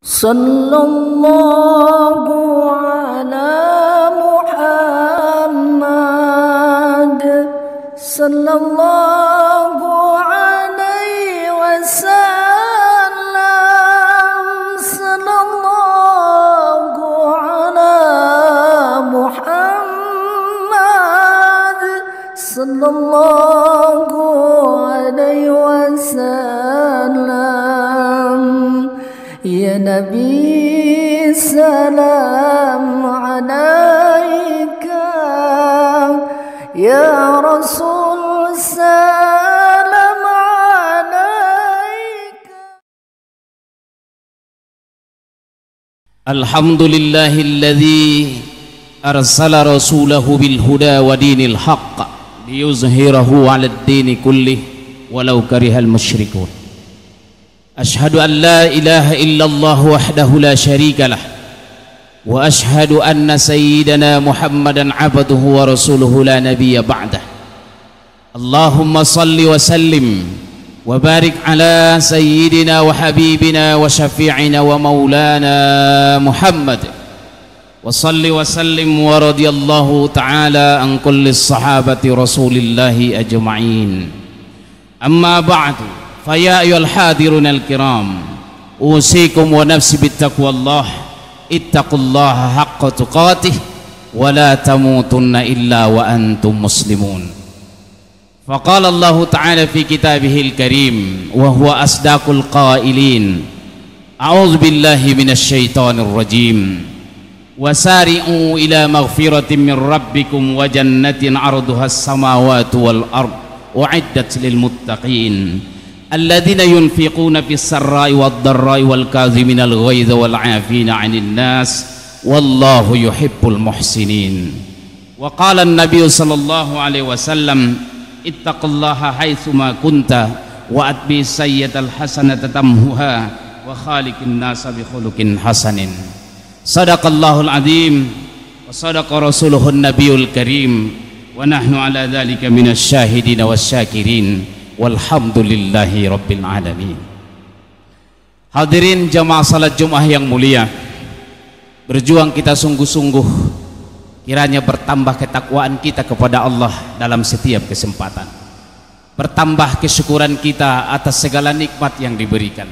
Sallallahu ala Muhammad sallallahu alaihi wasallam. Sallallahu ala Muhammad sallallahu alaihi wasallam. Ya Nabi salam alaika, ya Rasul salam alaika. Alhamdulillahilladzi arsala rasulahu bil huda wa dinil haqq liyuzhirahu 'alad dini kullih walau karihal musyrikun. Ashhadu an la ilaha illallah wahdahu la syarika lah wa ashhadu anna sayyidana Muhammadan abduhu wa rasuluhu la nabiyya ba'dah. Allahumma salli wa sallim wa barik ala sayyidina wa habibina wa syafi'ina wa maulana Muhammad wa salli wa sallim wa radiyallahu ta'ala an kulli sahabati rasulillahi ajma'in. Amma ba'du, faya ayyuhal hadirun al-kiram, usikum wa nafsi bittaqwallah, ittaqullaha haqqa tuqatih wa la tamutunna illa wa antum muslimun. Faqala Allah ta'ala fi kitabihil karim wa huwa asdaqul qailin, a'udzu billahi minasy syaithanir rajim, wasari'u ila maghfiratin min rabbikum wa jannatin 'arduhas samawati wal ard u'iddat lil muttaqin alladzina yunfiquna fis sarra'i wad dharra'i wal kaziminal ghaidha wal 'afina 'anil nas wallahu yuhibbul muhsinin. Wa qala an-nabiy sallallahu alaihi wasallam, ittaqullaha haitsu ma kunta wa atbi sayyi'atal hasanata tamhuha wa khaliqin nasa bi khuluqin hasanin. Sadaqallahul azim wa sadaqa rasuluhun nabiyul karim wa nahnu ala dzalika minasy syahidin wasyakirin. Walhamdulillahi rabbil alamin. Hadirin jamaah salat Jumat yang mulia, berjuang kita sungguh-sungguh, kiranya bertambah ketakwaan kita kepada Allah dalam setiap kesempatan, bertambah kesyukuran kita atas segala nikmat yang diberikan,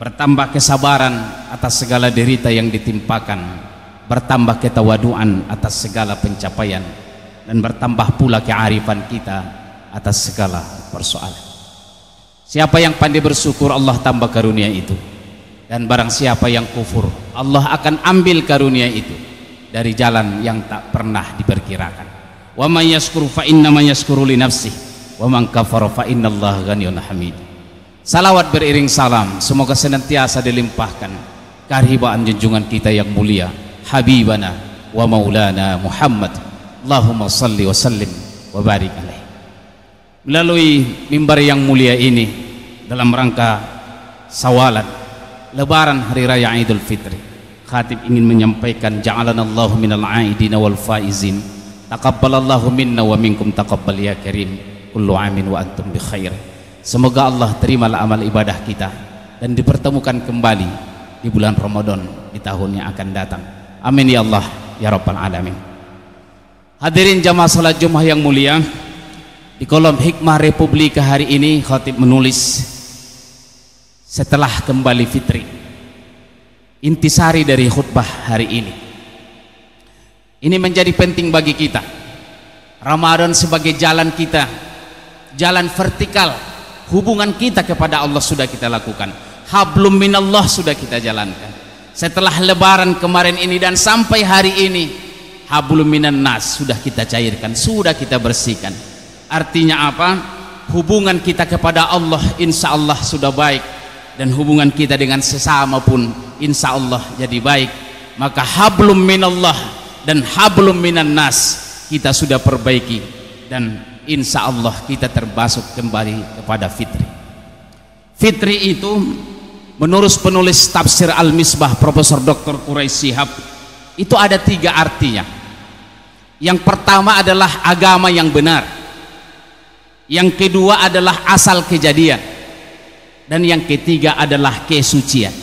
bertambah kesabaran atas segala derita yang ditimpakan, bertambah ketawaduan atas segala pencapaian, dan bertambah pula kearifan kita atas segala persoalan. Siapa yang pandai bersyukur, Allah tambah karunia itu, dan barang siapa yang kufur, Allah akan ambil karunia itu dari jalan yang tak pernah diperkirakan. Wa man yashkur fa innama yashkuru li nafsihi wa man kafara fa innallaha ghaniyyun hamid. Salawat beriring salam semoga senantiasa dilimpahkan kehadiran junjungan kita yang mulia, habibana wa maulana Muhammad. Allahumma salli wa sallim wa barik alaihi. Melalui mimbar yang mulia ini, dalam rangka sawalan lebaran hari raya Idul Fitri, khatib ingin menyampaikan ja'alanallahu minal aidina wal faizin, taqabbalallahu minna wa minkum taqabbal ya karim, kullu amin wa antum bi khair. Semoga Allah terimalah amal ibadah kita dan dipertemukan kembali di bulan Ramadan di tahun yang akan datang. Amin ya Allah ya rabbal alamin. Hadirin jamaah salat Jumat yang mulia, di kolom Hikmah Republika hari ini khatib menulis, setelah kembali fitri, intisari dari khutbah hari ini. Ini menjadi penting bagi kita. Ramadan sebagai jalan kita, jalan vertikal, hubungan kita kepada Allah sudah kita lakukan. Hablum minallah sudah kita jalankan. Setelah lebaran kemarin ini dan sampai hari ini, hablum minan nas sudah kita cairkan, sudah kita bersihkan. Artinya apa? Hubungan kita kepada Allah insya Allah sudah baik, dan hubungan kita dengan sesama pun insya Allah jadi baik. Maka hablum minallah dan hablum minan nas kita sudah perbaiki, dan insya Allah kita terbasuk kembali kepada fitri. Fitri itu menurut penulis tafsir Al-Misbah Profesor Dr. Quraisy Shihab, itu ada 3 artinya. Yang pertama adalah agama yang benar, yang kedua adalah asal kejadian, dan yang ketiga adalah kesucian.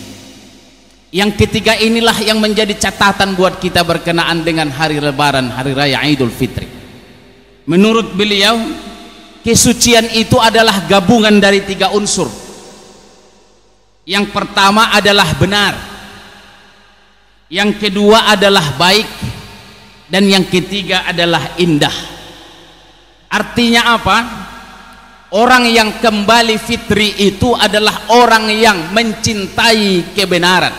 Yang ketiga inilah yang menjadi catatan buat kita berkenaan dengan hari Lebaran, hari raya Idul Fitri. Menurut beliau, kesucian itu adalah gabungan dari 3 unsur. Yang pertama adalah benar, yang kedua adalah baik, dan yang ketiga adalah indah. Artinya apa? Orang yang kembali fitri itu adalah orang yang mencintai kebenaran,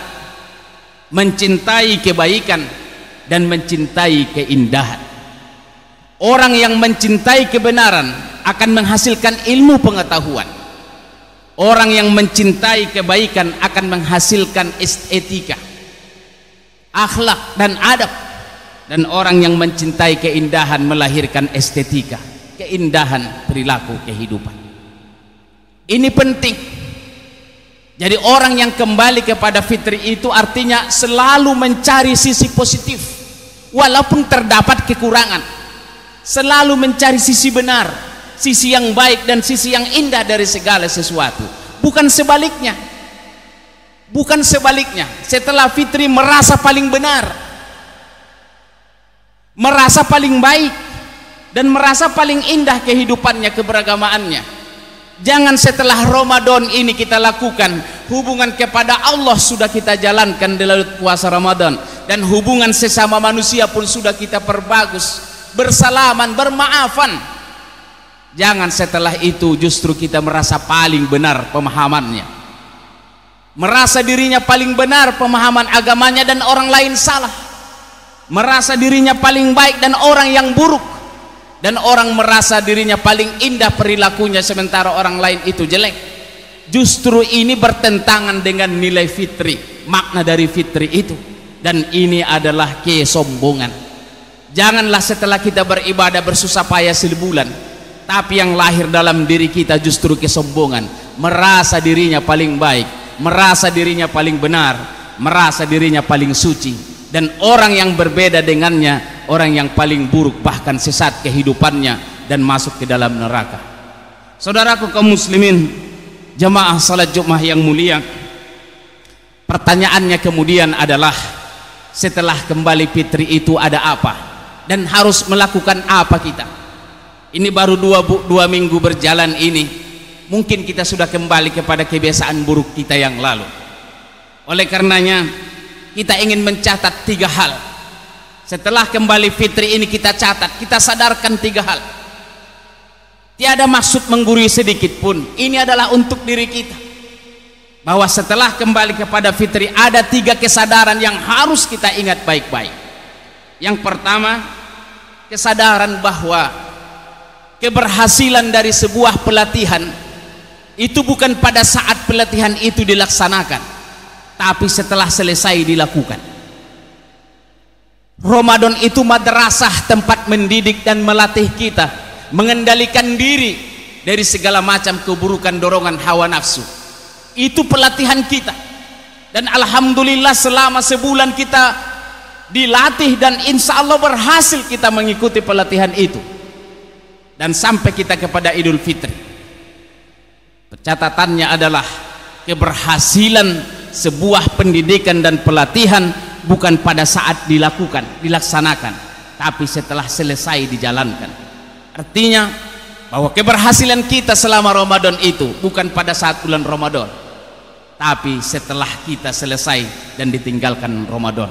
mencintai kebaikan, dan mencintai keindahan. Orang yang mencintai kebenaran akan menghasilkan ilmu pengetahuan. Orang yang mencintai kebaikan akan menghasilkan estetika, akhlak, dan adab. Dan orang yang mencintai keindahan melahirkan estetika, keindahan perilaku kehidupan. Ini penting. Jadi orang yang kembali kepada fitri itu artinya selalu mencari sisi positif walaupun terdapat kekurangan, selalu mencari sisi benar, sisi yang baik dan sisi yang indah dari segala sesuatu. Bukan sebaliknya, bukan sebaliknya. Setelah fitri merasa paling benar, merasa paling baik, dan merasa paling indah kehidupannya, keberagamaannya. Jangan setelah Ramadan ini kita lakukan, hubungan kepada Allah sudah kita jalankan dalam puasa Ramadan, dan hubungan sesama manusia pun sudah kita perbagus, bersalaman, bermaafan. Jangan setelah itu justru kita merasa paling benar pemahamannya, merasa dirinya paling benar pemahaman agamanya dan orang lain salah, merasa dirinya paling baik dan orang yang buruk, dan orang merasa dirinya paling indah perilakunya sementara orang lain itu jelek. Justru ini bertentangan dengan nilai fitri, makna dari fitri itu, dan ini adalah kesombongan. Janganlah setelah kita beribadah bersusah payah sebulan, tapi yang lahir dalam diri kita justru kesombongan, merasa dirinya paling baik, merasa dirinya paling benar, merasa dirinya paling suci. Dan orang yang berbeda dengannya, orang yang paling buruk, bahkan sesat kehidupannya dan masuk ke dalam neraka. Saudaraku kaum muslimin, jamaah salat Jumat yang mulia, pertanyaannya kemudian adalah, setelah kembali fitri itu ada apa? Dan harus melakukan apa kita? Ini baru dua minggu berjalan ini, mungkin kita sudah kembali kepada kebiasaan buruk kita yang lalu. Oleh karenanya kita ingin mencatat 3 hal. Setelah kembali fitri ini kita catat, kita sadarkan 3 hal. Tiada maksud menggurui sedikit pun. Ini adalah untuk diri kita, bahwa setelah kembali kepada fitri ada 3 kesadaran yang harus kita ingat baik-baik. Yang pertama, kesadaran bahwa keberhasilan dari sebuah pelatihan itu bukan pada saat pelatihan itu dilaksanakan, tapi setelah selesai dilakukan. Ramadan itu madrasah, tempat mendidik dan melatih kita mengendalikan diri dari segala macam keburukan dorongan hawa nafsu. Itu pelatihan kita, dan alhamdulillah selama sebulan kita dilatih, dan insya Allah berhasil kita mengikuti pelatihan itu, dan sampai kita kepada Idul Fitri. Catatannya adalah keberhasilan sebuah pendidikan dan pelatihan bukan pada saat dilaksanakan, tapi setelah selesai dijalankan. Artinya bahwa keberhasilan kita selama Ramadan itu bukan pada saat bulan Ramadan, tapi setelah kita selesai dan ditinggalkan Ramadan.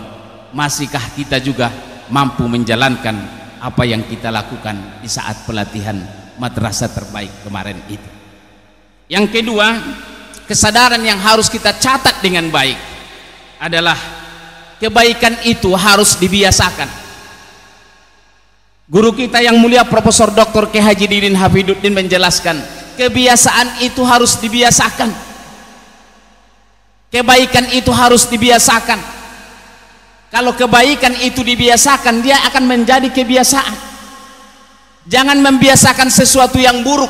Masihkah kita juga mampu menjalankan apa yang kita lakukan di saat pelatihan madrasah terbaik kemarin itu? Yang kedua, kesadaran yang harus kita catat dengan baik adalah kebaikan itu harus dibiasakan. Guru kita yang mulia Profesor Dr. K. Haji Didin Hafiduddin menjelaskan, kebiasaan itu harus dibiasakan. Kebaikan itu harus dibiasakan. Kalau kebaikan itu dibiasakan, dia akan menjadi kebiasaan. Jangan membiasakan sesuatu yang buruk,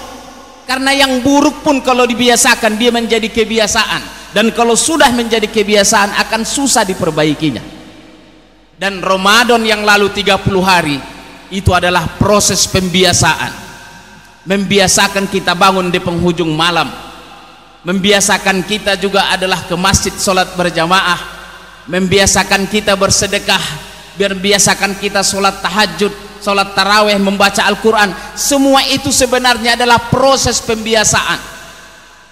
karena yang buruk pun kalau dibiasakan dia menjadi kebiasaan, dan kalau sudah menjadi kebiasaan akan susah diperbaikinya. Dan Ramadan yang lalu 30 hari itu adalah proses pembiasaan. Membiasakan kita bangun di penghujung malam, membiasakan kita juga adalah ke masjid sholat berjamaah, membiasakan kita bersedekah, membiasakan kita sholat tahajud, sholat tarawih, membaca Al-Quran. Semua itu sebenarnya adalah proses pembiasaan.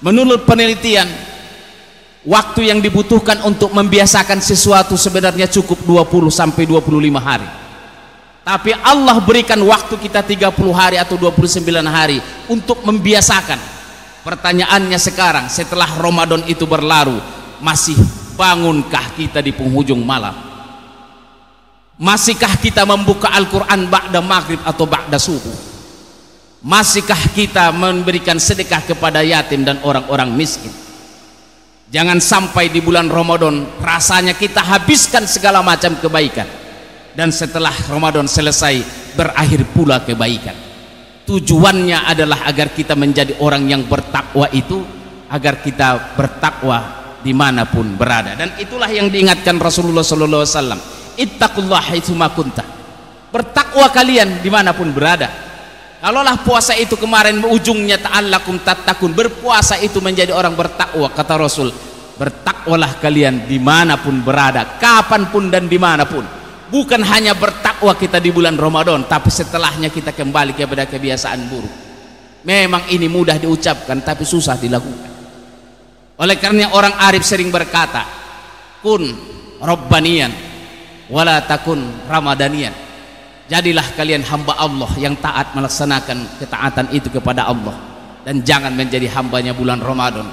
Menurut penelitian, waktu yang dibutuhkan untuk membiasakan sesuatu sebenarnya cukup 20 sampai 25 hari. Tapi Allah berikan waktu kita 30 hari atau 29 hari untuk membiasakan. Pertanyaannya sekarang, setelah Ramadan itu berlalu, masih bangunkah kita di penghujung malam? Masihkah kita membuka Al-Quran ba'da maghrib atau ba'da subuh? Masihkah kita memberikan sedekah kepada yatim dan orang-orang miskin? Jangan sampai di bulan Ramadan rasanya kita habiskan segala macam kebaikan, dan setelah Ramadan selesai berakhir pula kebaikan. Tujuannya adalah agar kita menjadi orang yang bertakwa, itu agar kita bertakwa dimanapun berada. Dan itulah yang diingatkan Rasulullah SAW, ittaqullaha haitsuma kunta, bertakwa kalian dimanapun berada. Kalaulah puasa itu kemarin ujungnya ta'allakum tattaqun, berpuasa itu menjadi orang bertakwa, kata Rasul, bertakwalah kalian dimanapun berada, kapanpun dan dimanapun. Bukan hanya bertakwa kita di bulan Ramadan, tapi setelahnya kita kembali kepada kebiasaan buruk. Memang ini mudah diucapkan tapi susah dilakukan. Oleh karena orang arif sering berkata, kun rabbaniyan wala takun ramadaniyan. Jadilah kalian hamba Allah yang taat melaksanakan ketaatan itu kepada Allah, dan jangan menjadi hambanya bulan Ramadan,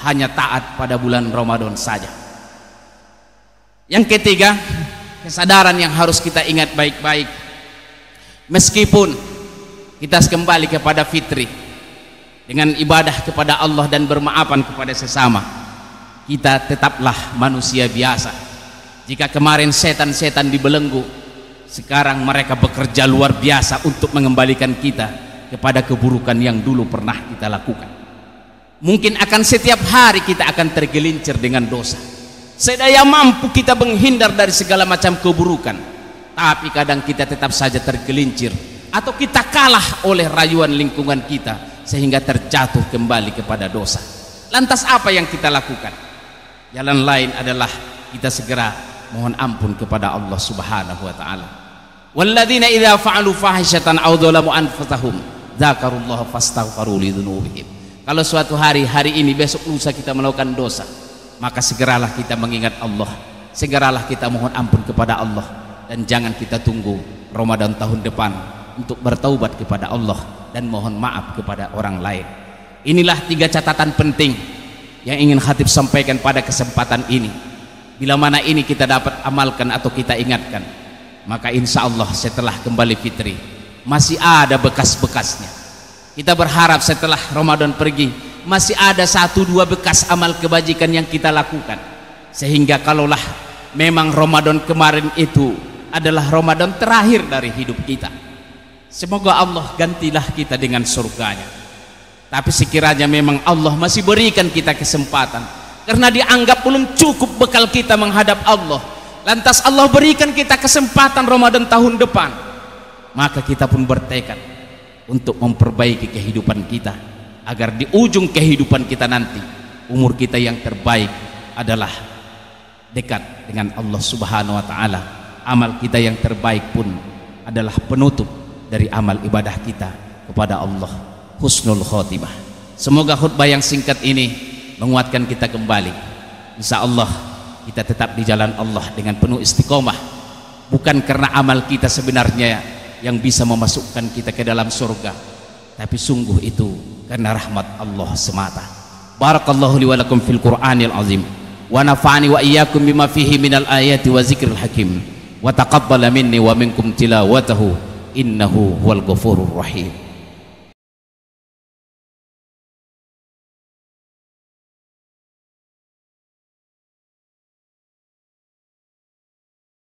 hanya taat pada bulan Ramadan saja. Yang ketiga, kesadaran yang harus kita ingat baik-baik. Meskipun kita kembali kepada fitri dengan ibadah kepada Allah dan bermaafan kepada sesama, kita tetaplah manusia biasa. Jika kemarin setan-setan dibelenggu, sekarang mereka bekerja luar biasa untuk mengembalikan kita kepada keburukan yang dulu pernah kita lakukan. Mungkin akan setiap hari kita akan tergelincir dengan dosa. Sedaya mampu kita menghindar dari segala macam keburukan, tapi kadang kita tetap saja tergelincir, atau kita kalah oleh rayuan lingkungan kita sehingga terjatuh kembali kepada dosa. Lantas apa yang kita lakukan? Jalan lain adalah kita segera mohon ampun kepada Allah Subhanahu wa taala. Walladzina idza fa'alu fahishatan aw dzalamu anfusahum dzakarullaha fastaghfiru lidzunubihim. Kalau suatu hari ini, besok lusa kita melakukan dosa, maka segeralah kita mengingat Allah, segeralah kita mohon ampun kepada Allah, dan jangan kita tunggu Ramadan tahun depan untuk bertaubat kepada Allah dan mohon maaf kepada orang lain. Inilah 3 catatan penting yang ingin khatib sampaikan pada kesempatan ini. Bila mana ini kita dapat amalkan atau kita ingatkan, maka insya Allah setelah kembali fitri masih ada bekas-bekasnya. Kita berharap setelah Ramadan pergi masih ada 1-2 bekas amal kebajikan yang kita lakukan, sehingga kalaulah memang Ramadan kemarin itu adalah Ramadan terakhir dari hidup kita, semoga Allah gantilah kita dengan surganya. Tapi sekiranya memang Allah masih berikan kita kesempatan, karena dianggap belum cukup bekal kita menghadap Allah, lantas Allah berikan kita kesempatan Ramadan tahun depan, maka kita pun bertekad untuk memperbaiki kehidupan kita, agar di ujung kehidupan kita nanti umur kita yang terbaik adalah dekat dengan Allah Subhanahu wa taala. Amal kita yang terbaik pun adalah penutup dari amal ibadah kita kepada Allah, husnul khotimah. Semoga khutbah yang singkat ini menguatkan kita kembali. Insya Allah kita tetap di jalan Allah dengan penuh istiqomah, bukan karena amal kita sebenarnya yang bisa memasukkan kita ke dalam surga, tapi sungguh itu karena rahmat Allah semata. Barakallahu li wa lakum fil Qur'anil azim, wa nafa'ani wa iyyakum bima fihi minal ayati wa zikril hakim, wa taqabbala minni wa minkum tilawatahu innahu huwal ghafurur rahim.